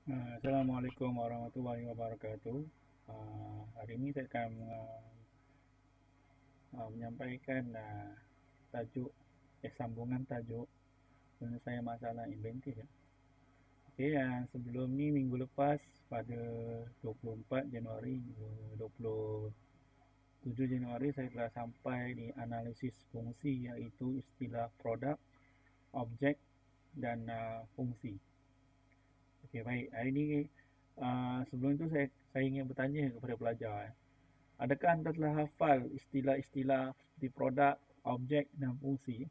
Assalamualaikum warahmatullahi wabarakatuh. Hari ini saya akan menyampaikan tajuk, sambungan tajuk penyelesaian masalah inventif. Ya. Okey, sebelum ni minggu lepas pada 24 Januari 27 Januari saya telah sampai di analisis fungsi, iaitu istilah produk, objek dan fungsi. Okey, baik. Hari ini sebelum itu saya ingin bertanya kepada pelajar. Adakah anda telah hafal istilah-istilah di produk, objek dan fungsi?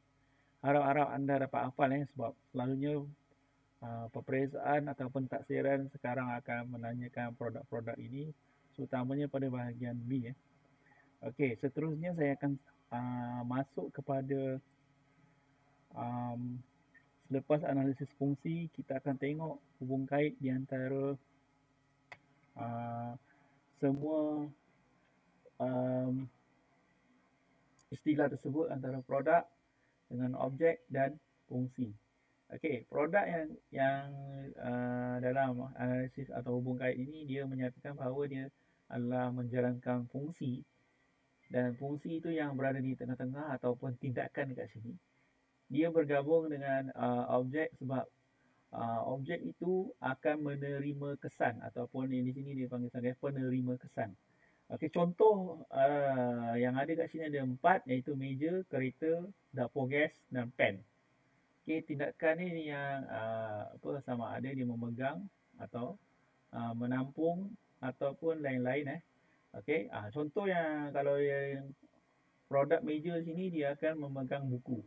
Harap-harap anda dapat hafal sebab selalunya peperiksaan ataupun taksiran sekarang akan menanyakan produk-produk ini, terutamanya pada bahagian B. Okey, seterusnya saya akan masuk kepada selepas analisis fungsi, kita akan tengok hubung kait di antara semua istilah tersebut antara produk dengan objek dan fungsi. Okey, produk yang dalam analisis atau hubung kait ini dia menyatakan bahawa dia adalah menjalankan fungsi, dan fungsi itu yang berada di tengah-tengah ataupun tindakan dekat sini. Dia bergabung dengan objek sebab objek itu akan menerima kesan ataupun di sini dia panggil sebagai penerima kesan. Okey, contoh yang ada kat sini ada 4, iaitu meja, kereta, dapur gas dan pen. Okey, tindakan ni yang sama ada dia memegang atau menampung ataupun lain-lain. Okey, contoh yang kalau yang produk meja sini dia akan memegang buku.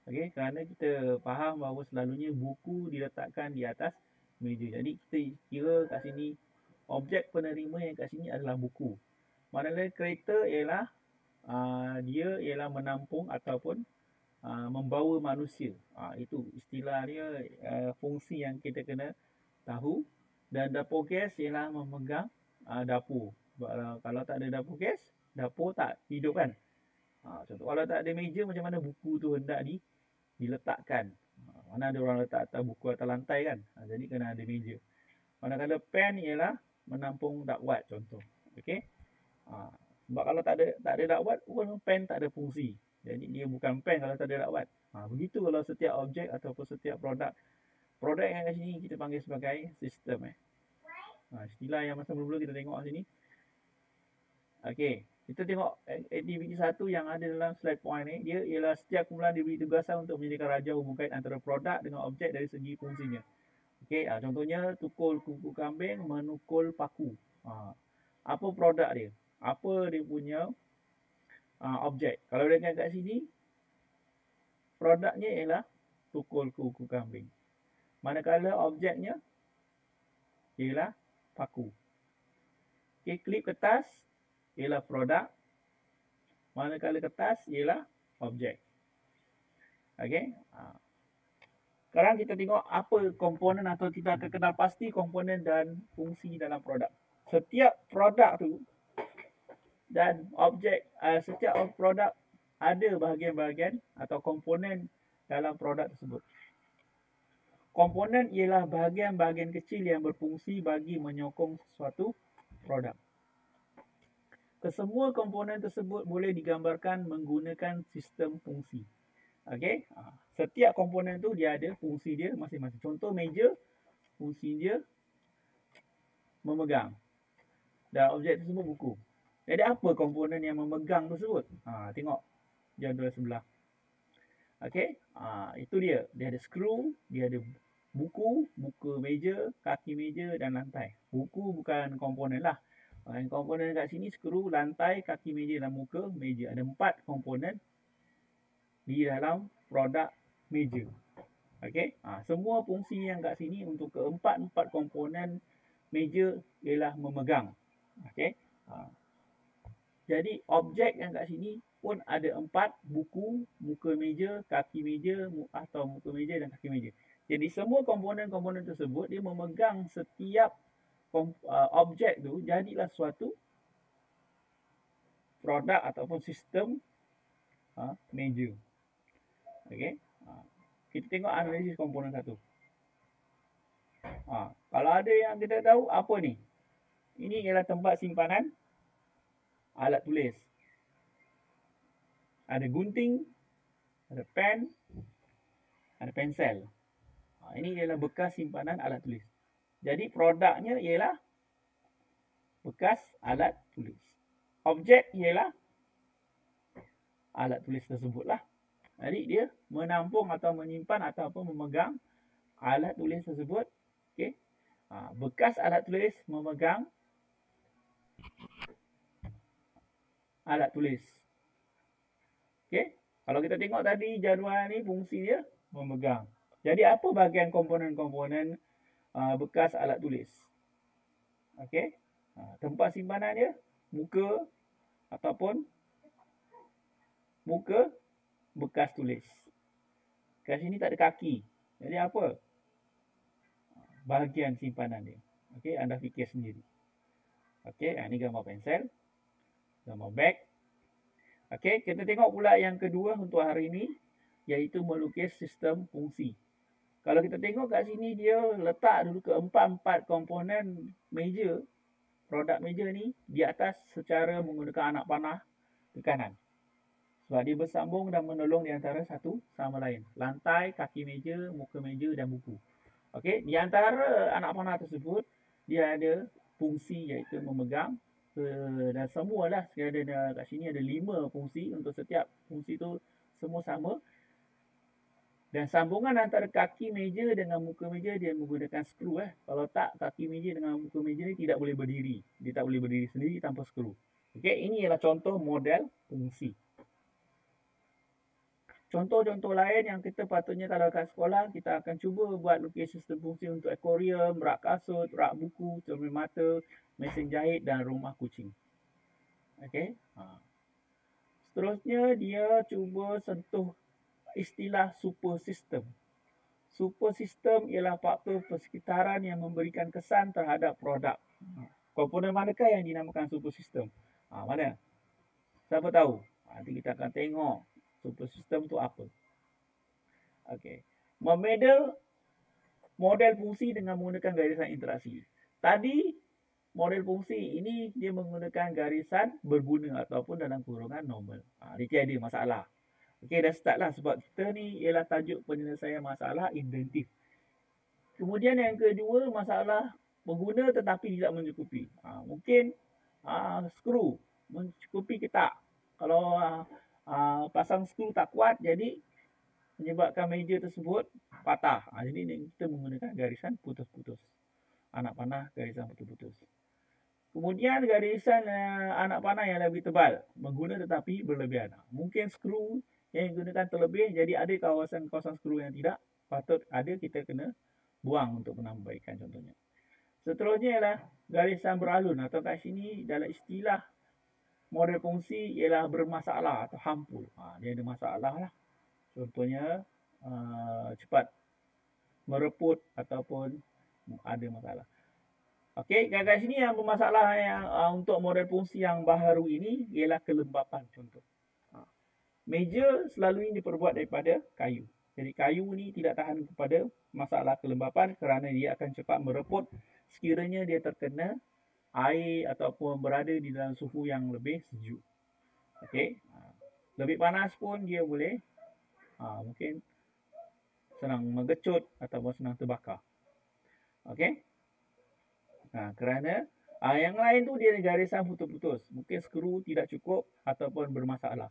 Okey, kerana kita faham bahawa selalunya buku diletakkan di atas meja. Jadi kita kira kat sini objek penerima yang kat sini adalah buku. Manakala kereta ialah dia ialah menampung ataupun membawa manusia. Itu istilah dia, fungsi yang kita kena tahu. Dan dapur gas ialah memegang dapur. Kalau tak ada dapur gas, dapur tak hidup kan. Contoh kalau tak ada meja, macam mana buku tu hendak diletakkan. Mana ada orang letak atas buku atas lantai kan. Jadi kena ada meja. Manakala pen ialah menampung dakwat contoh. Okey. Sebab kalau tak ada dakwat pun pen tak ada fungsi. Jadi dia bukan pen kalau tak ada dakwat. Begitu kalau setiap objek ataupun setiap produk. Produk yang kat sini kita panggil sebagai sistem. Istilah yang masa mula-mula kita tengok kat sini. Okey, kita tengok aktiviti satu yang ada dalam slide point ni. Dia ialah setiap kumpulan diberi tugasan untuk menyediakan raja hubung kait antara produk dengan objek dari segi fungsinya. Okey, contohnya tukul kuku kambing, menukul paku. Apa produk dia? Apa dia punya objek? Kalau dengan kat sini, produknya ialah tukul kuku kambing. Manakala objeknya ialah paku. Okey, klip kertas ialah produk. Manakala kertas ialah objek. Okey. Sekarang kita tengok apa komponen atau kita akan kenal pasti komponen dan fungsi dalam produk. Setiap produk tu dan objek, setiap produk ada bahagian-bahagian atau komponen dalam produk tersebut. Komponen ialah bahagian-bahagian kecil yang berfungsi bagi menyokong sesuatu produk. Kesemua komponen tersebut boleh digambarkan menggunakan sistem fungsi. Okey, setiap komponen tu dia ada fungsi dia masing-masing. Contoh meja, fungsi dia memegang. Dan objek tersebut buku. Jadi apa komponen yang memegang tersebut? Tengok jadual sebelah. Okey, itu dia. Dia ada skru, dia ada buku, muka meja, kaki meja dan lantai. Buku bukan komponen lah. Yang komponen kat sini skru, lantai, kaki meja dan muka meja. Ada 4 komponen di dalam produk meja. Okey, semua fungsi yang kat sini untuk keempat-empat komponen meja ialah memegang. Okey. Jadi objek yang kat sini pun ada 4, buku, muka meja, kaki meja atau muka meja dan kaki meja. Jadi semua komponen-komponen tersebut dia memegang setiap objek tu, jadilah suatu produk ataupun sistem meja. Okey. Kita tengok analisis komponen satu. Kalau ada yang kita tahu apa ni? Ini ialah tempat simpanan alat tulis. Ada gunting, ada pen, ada pensel. Ini ialah bekas simpanan alat tulis. Jadi produknya ialah bekas alat tulis. Objek ialah alat tulis tersebutlah. Jadi dia menampung atau menyimpan ataupun memegang alat tulis tersebut. Okey. Bekas alat tulis memegang alat tulis. Okey. Kalau kita tengok tadi jadual ni fungsi dia memegang. Jadi apa bahagian komponen-komponen bekas alat tulis? Okey. Tempat simpanan dia muka ataupun muka bekas tulis. Kat sini tak ada kaki. Jadi apa? Bahagian simpanan dia. Okey, anda fikir sendiri. Okey, ini gambar pensel. Gambar beg. Okey, kita tengok pula yang kedua untuk hari ini, iaitu melukis sistem fungsi. Kalau kita tengok kat sini, dia letak dulu keempat-empat komponen meja, produk meja ni di atas secara menggunakan anak panah ke kanan. Sebab dia bersambung dan menolong di antara satu sama lain. Lantai, kaki meja, muka meja dan buku. Okey, di antara anak panah tersebut, dia ada fungsi iaitu memegang dan semualah ada kat sini ada 5 fungsi. Untuk setiap fungsi tu semua sama. Dan sambungan antara kaki meja dengan muka meja dia menggunakan skru. Kalau tak, kaki meja dengan muka meja ni tidak boleh berdiri. Dia tak boleh berdiri sendiri tanpa skru. Okey, ini ialah contoh model fungsi. Contoh-contoh lain yang kita patutnya kalau kat sekolah, kita akan cuba buat lukis sistem fungsi untuk akuarium, rak kasut, rak buku, cermin mata, mesin jahit dan rumah kucing. Okey. Seterusnya, dia cuba sentuh istilah super system. Super system ialah faktor persekitaran yang memberikan kesan terhadap produk. Komponen manakah yang dinamakan super system? Mana? Siapa tahu? Nanti kita akan tengok super system tu apa. Okey. Model fungsi dengan menggunakan garisan interaksi. Tadi model fungsi ini dia menggunakan garisan berguna ataupun dalam kurungan normal. Dia tiada masalah. Okey, dah start lah sebab kita ni ialah tajuk penyelesaian masalah inventif. Kemudian yang kedua, masalah berguna tetapi tidak mencukupi. Mungkin skru mencukupi ke tak. Kalau pasang skru tak kuat, jadi menyebabkan meja tersebut patah. Jadi kita menggunakan garisan putus-putus. Anak panah garisan putus-putus. Kemudian garisan anak panah yang lebih tebal. Mengguna tetapi berlebihan. Mungkin skru yang digunakan terlebih, jadi ada kawasan-kawasan skru yang tidak patut ada, kita kena buang untuk penambaikan contohnya. Seterusnya ialah garisan beralun atau kat sini dalam istilah model fungsi ialah bermasalah atau hampul. Dia ada masalah lah. Contohnya cepat mereput ataupun ada masalah. Okey, kat sini yang bermasalah yang untuk model fungsi yang baharu ini ialah kelembapan contoh. Meja selalunya diperbuat daripada kayu. Jadi kayu ni tidak tahan kepada masalah kelembapan kerana dia akan cepat mereput sekiranya dia terkena air ataupun berada di dalam suhu yang lebih sejuk. Okey. Lebih panas pun dia boleh mungkin senang mengecut ataupun senang terbakar. Okey. Kerana yang lain tu dia garisan putus-putus. Mungkin skru tidak cukup ataupun bermasalah.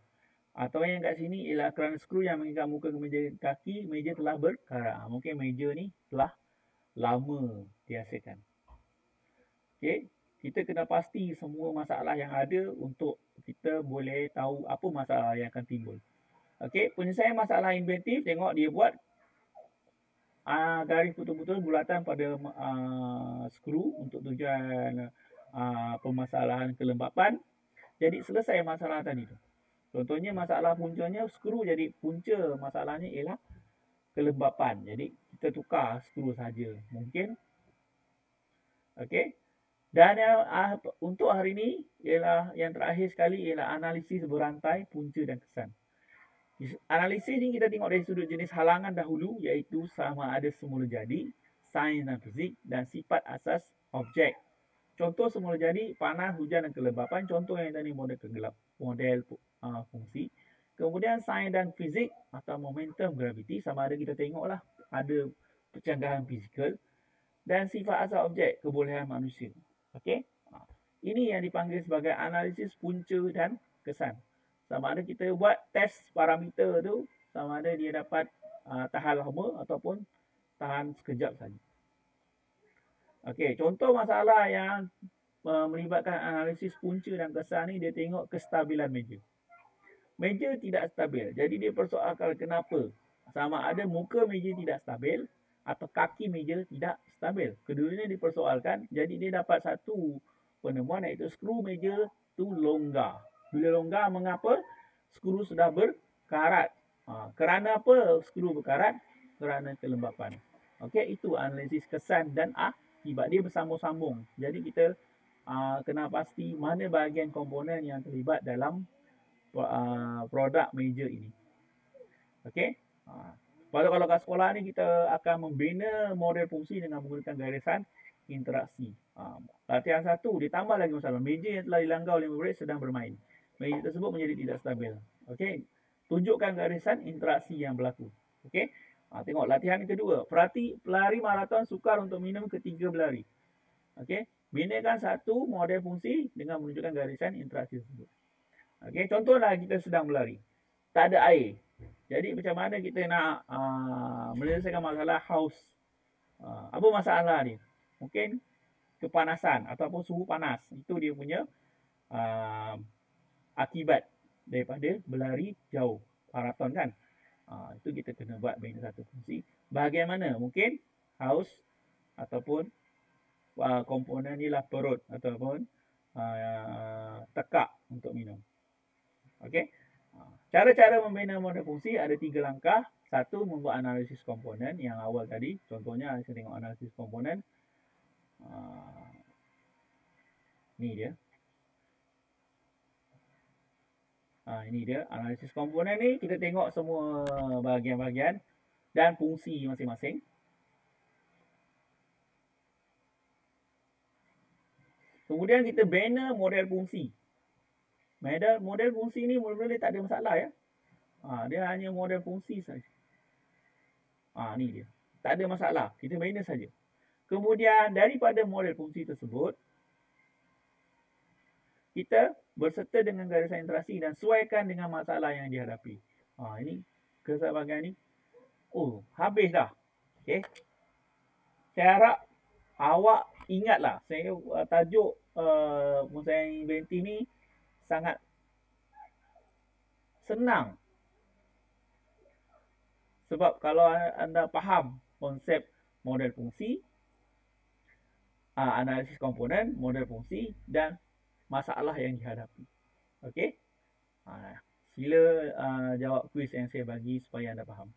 Atau yang kat sini ialah kerana skru yang mengikat muka ke meja kaki, meja telah berkarat. Mungkin meja ni telah lama dihasilkan. Okey, kita kena pasti semua masalah yang ada untuk kita boleh tahu apa masalah yang akan timbul. Okey, penyelesaian masalah inventif, tengok dia buat garis putus-putus bulatan pada skru untuk tujuan permasalahan kelembapan. Jadi selesai masalah tadi tu. Contohnya masalah puncanya skru, jadi punca masalahnya ialah kelembapan. Jadi kita tukar skru saja mungkin. Okey. Dan untuk hari ini ialah yang terakhir sekali ialah analisis berantai punca dan kesan. Analisis ni kita tengok dari sudut jenis halangan dahulu, iaitu sama ada semula jadi, sains dan fizik, dan sifat asas objek. Contoh semula jadi, panas, hujan dan kelembapan. Contoh yang tadi model kegelap, model fungsi. Kemudian sains dan fizik atau momentum graviti, sama ada kita tengoklah ada percanggahan fizikal, dan sifat asal objek, kebolehan manusia. Okey. Ini yang dipanggil sebagai analisis punca dan kesan. Sama ada kita buat test parameter tu, sama ada dia dapat tahan lama ataupun tahan sekejap saja. Okey, contoh masalah yang melibatkan analisis punca dan kesan ni, dia tengok kestabilan meja. Meja tidak stabil. Jadi dia persoalkan kenapa. Sama ada muka meja tidak stabil atau kaki meja tidak stabil. Keduanya dipersoalkan. Jadi dia dapat satu penemuan, iaitu skru meja tu longgar. Bila longgar, mengapa? Skru sudah berkarat. Kerana apa skru berkarat? Kerana kelembapan. Okey, itu analisis kesan dan akibat. Dia bersambung-sambung. Jadi kita kena pasti mana bahagian komponen yang terlibat dalam produk meja ini. Okey. Kalau kat sekolah ni kita akan membina model fungsi dengan menggunakan garisan interaksi. Latihan 1, ditambah lagi masalah. Meja yang telah dilanggar oleh murid sedang bermain. Meja tersebut menjadi tidak stabil. Okey. Tunjukkan garisan interaksi yang berlaku. Okey. Tengok latihan kedua. Pelari maraton sukar untuk minum ketiga berlari. Okey. Binakan satu model fungsi dengan menunjukkan garisan interaksi tersebut. Okey, contohlah kita sedang berlari. Tak ada air. Jadi macam mana kita nak menyelesaikan masalah haus? Apa masalah ni? Mungkin kepanasan ataupun suhu panas. Itu dia punya akibat daripada berlari jauh. Maraton kan? Itu kita kena buat bina satu fungsi. Bahagian mana? Mungkin haus ataupun komponen ni lah perut ataupun tekak untuk minum. Okey. Cara-cara membina model fungsi ada 3 langkah. 1, membuat analisis komponen yang awal tadi. Contohnya saya tengok analisis komponen. Ni dia. Ini dia analisis komponen ni. Kita tengok semua bahagian-bahagian dan fungsi masing-masing. Kemudian kita bina model fungsi. Model fungsi ni mula-mula tak ada masalah ya. Dia hanya model fungsi saja. Ni dia. Tak ada masalah. Kita bina saja. Kemudian daripada model fungsi tersebut, kita berserta dengan garisan interaksi dan sesuaikan dengan masalah yang dihadapi. Ini kesan bahagian ni. Habis dah. Okey. Saya harap awak ingatlah. Saya tajuk Musang Inventif ni sangat senang. Sebab kalau anda faham konsep model fungsi, analisis komponen, model fungsi dan masalah yang dihadapi. Okey? Sila jawab kuis yang saya bagi supaya anda faham.